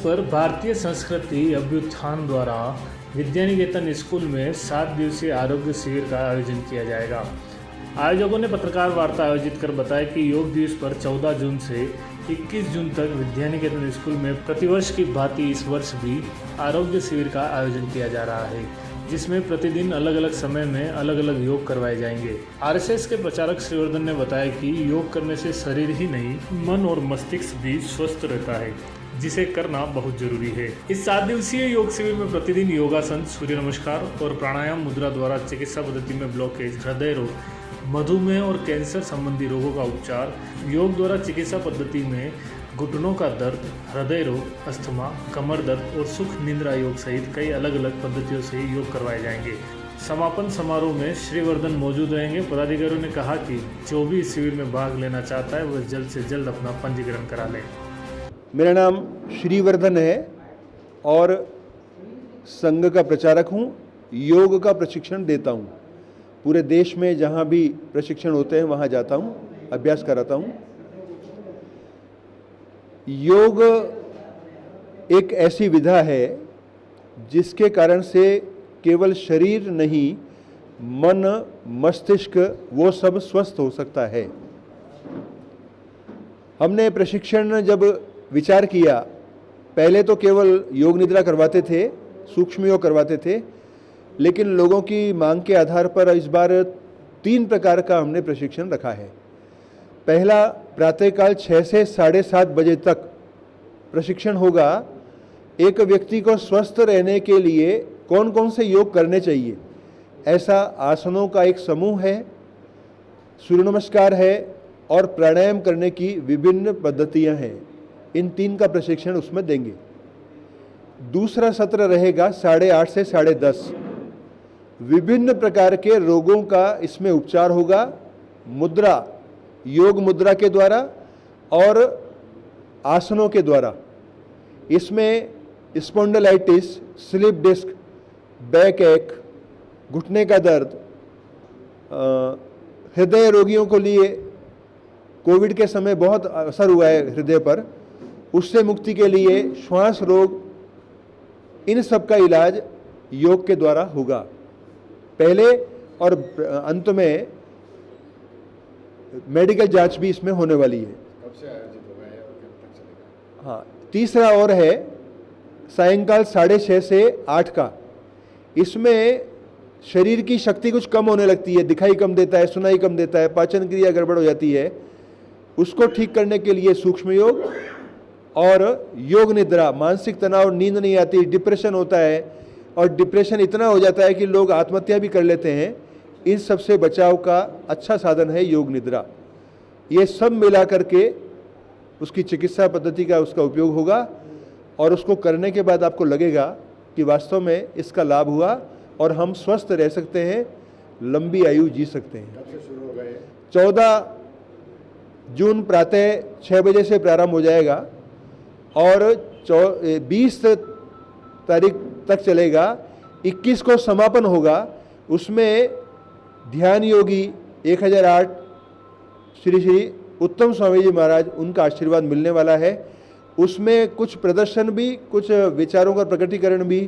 पर भारतीय संस्कृति अभ्युत्थान द्वारा विद्यानिकेतन स्कूल में 7 दिवसीय आरोग्य शिविर का आयोजन किया जाएगा। आयोजकों ने पत्रकार वार्ता आयोजित कर बताया कि योग दिवस पर 14 जून से 21 जून तक विद्यानिकेतन स्कूल में प्रतिवर्ष की भांति इस वर्ष भी आरोग्य शिविर का आयोजन किया जा रहा है, जिसमें प्रतिदिन अलग अलग समय में अलग अलग योग करवाए जाएंगे। आरएसएस के प्रचारक श्रीवर्धन ने बताया कि योग करने से शरीर ही नहीं, मन और मस्तिष्क भी स्वस्थ रहता है, जिसे करना बहुत जरूरी है। इस 7 दिवसीय योग शिविर में प्रतिदिन योगासन, सूर्य नमस्कार और प्राणायाम मुद्रा द्वारा चिकित्सा पद्धति में ब्लॉकेज, हृदय रोग, मधुमेह और कैंसर संबंधी रोगों का उपचार, योग द्वारा चिकित्सा पद्धति में घुटनों का दर्द, हृदय रोग, अस्थमा, कमर दर्द और सुख निद्रा योग सहित कई अलग अलग पद्धतियों से योग करवाए जाएंगे। समापन समारोह में श्रीवर्धन मौजूद रहेंगे। पदाधिकारियों ने कहा कि जो भी इस शिविर में भाग लेना चाहता है वह जल्द से जल्द अपना पंजीकरण करा ले। मेरा नाम श्रीवर्धन है और संघ का प्रचारक हूँ। योग का प्रशिक्षण देता हूँ। पूरे देश में जहाँ भी प्रशिक्षण होते हैं वहाँ जाता हूँ, अभ्यास कराता हूँ। योग एक ऐसी विधा है जिसके कारण से केवल शरीर नहीं, मन, मस्तिष्क वो सब स्वस्थ हो सकता है। हमने प्रशिक्षण जब विचार किया, पहले तो केवल योग निद्रा करवाते थे, सूक्ष्म योग करवाते थे, लेकिन लोगों की मांग के आधार पर इस बार 3 प्रकार का हमने प्रशिक्षण रखा है। पहला, प्रातःकाल 6 से 7:30 बजे तक प्रशिक्षण होगा। एक व्यक्ति को स्वस्थ रहने के लिए कौन कौन से योग करने चाहिए, ऐसा आसनों का एक समूह है, सूर्य नमस्कार है और प्राणायाम करने की विभिन्न पद्धतियां हैं। इन 3 का प्रशिक्षण उसमें देंगे। दूसरा सत्र रहेगा 8:30 से 10:30। विभिन्न प्रकार के रोगों का इसमें उपचार होगा, मुद्रा, योग मुद्रा के द्वारा और आसनों के द्वारा। इसमें स्पॉन्डिलाइटिस, स्लिप डिस्क, बैक एक, घुटने का दर्द, हृदय रोगियों को लिए कोविड के समय बहुत असर हुआ है हृदय पर, उससे मुक्ति के लिए श्वास रोग, इन सब का इलाज योग के द्वारा होगा पहले, और अंत में मेडिकल जांच भी इसमें होने वाली है। कब से आयोजित होगा और कब तक चलेगा? हाँ, तीसरा और है सायंकाल 6:30 से 8 का। इसमें शरीर की शक्ति कुछ कम होने लगती है, दिखाई कम देता है, सुनाई कम देता है, पाचन क्रिया गड़बड़ हो जाती है, उसको ठीक करने के लिए सूक्ष्म योग और योग निद्रा। मानसिक तनाव, नींद नहीं आती, डिप्रेशन होता है और डिप्रेशन इतना हो जाता है कि लोग आत्महत्या भी कर लेते हैं। इन सब से बचाव का अच्छा साधन है योग निद्रा। ये सब मिला करके उसकी चिकित्सा पद्धति का उसका उपयोग होगा और उसको करने के बाद आपको लगेगा कि वास्तव में इसका लाभ हुआ और हम स्वस्थ रह सकते हैं, लंबी आयु जी सकते हैं। कब से शुरू होगा ये? 14 जून प्रातः 6 बजे से प्रारंभ हो जाएगा और 20 तारीख तक चलेगा। 21 को समापन होगा। उसमें ध्यान योगी 1008 श्री श्री उत्तम स्वामी जी महाराज, उनका आशीर्वाद मिलने वाला है। उसमें कुछ प्रदर्शन भी, कुछ विचारों का प्रकटीकरण भी